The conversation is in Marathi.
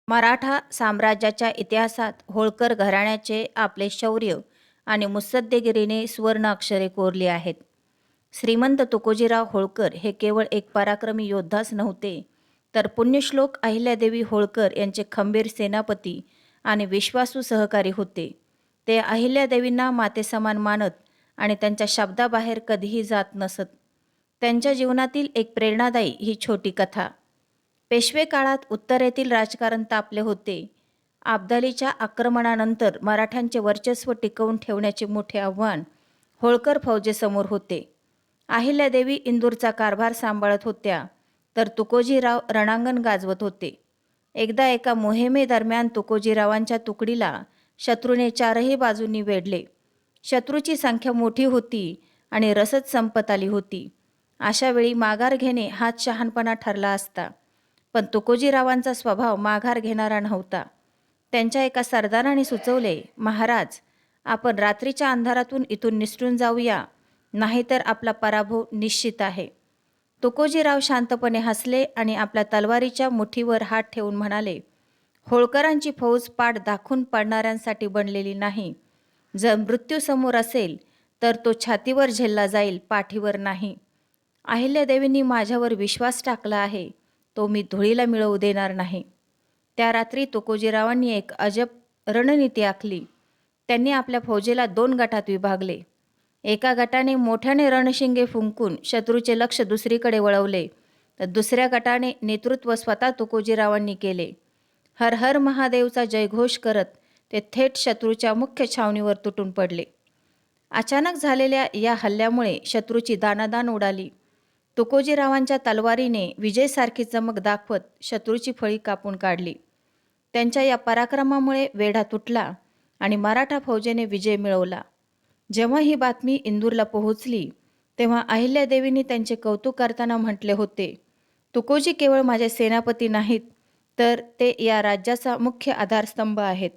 मराठा साम्राज्याच्या इतिहासात होळकर घराण्याचे आपले शौर्य आणि मुत्सद्देगिरीने सुवर्ण अक्षरे कोरली आहेत. श्रीमंत तुकोजीराव होळकर हे केवळ एक पराक्रमी योद्धाच नव्हते, तर पुण्यश्लोक अहिल्यादेवी होळकर यांचे खंबीर सेनापती आणि विश्वासू सहकारी होते. ते अहिल्यादेवींना मातेसमान मानत आणि त्यांच्या शब्दाबाहेर कधीही जात नसत. त्यांच्या जीवनातील एक प्रेरणादायी ही छोटी कथा. पेशवे काळात उत्तरेतील राजकारण तापले होते. अब्दालीच्या आक्रमणानंतर मराठ्यांचे वर्चस्व टिकवून ठेवण्याचे मोठे आव्हान होळकर फौजेसमोर होते. अहिल्यादेवी इंदूरचा कारभार सांभाळत होत्या, तर तुकोजीराव रणांगण गाजवत होते. एकदा एका मोहिमेदरम्यान तुकोजीरावांच्या तुकडीला शत्रूने चारही बाजूंनी वेढले. शत्रूची संख्या मोठी होती आणि रसद संपत आली होती. अशा वेळी माघार घेणे हाच शहाणपणा ठरला असता. पण तुकोजीरावांचा स्वभाव माघार घेणारा नव्हता. त्यांच्या एका सरदाराने सुचवले, महाराज, आपण रात्रीच्या अंधारातून इथून निसटून जाऊया, नाहीतर आपला पराभव निश्चित आहे. तुकोजीराव शांतपणे हसले आणि आपल्या तलवारीच्या मुठीवर हात ठेवून म्हणाले, होळकरांची फौज पाठ दाखवून पडणाऱ्यांसाठी बनलेली नाही. जर मृत्यू समोर असेल तर तो छातीवर झेलला जाईल, पाठीवर नाही. अहिल्यादेवींनी माझ्यावर विश्वास टाकला आहे, तो मी धुळीला मिळवू देणार नाही. त्या रात्री तुकोजीरावांनी एक अजब रणनीती आखली. त्यांनी आपल्या फौजेला 2 गटात विभागले. एका गटाने मोठ्याने रणशिंगे फुंकून शत्रूचे लक्ष दुसरीकडे वळवले, तर दुसऱ्या गटाने नेतृत्व स्वतः तुकोजीरावांनी केले. हर हर महादेवचा जयघोष करत ते थेट शत्रूच्या मुख्य छावणीवर तुटून पडले. अचानक झालेल्या या हल्ल्यामुळे शत्रूची दाणादाण उडाली. तुकोजीरावांच्या तलवारीने विजयसारखी चमक दाखवत शत्रूची फळी कापून काढली. त्यांच्या या पराक्रमामुळे वेढा तुटला आणि मराठा फौजेने विजय मिळवला. जेव्हा ही बातमी इंदूरला पोहोचली, तेव्हा अहिल्यादेवींनी त्यांचे कौतुक करताना म्हटले होते, तुकोजी केवळ माझे सेनापती नाहीत, तर ते या राज्याचा मुख्य आधारस्तंभ आहेत.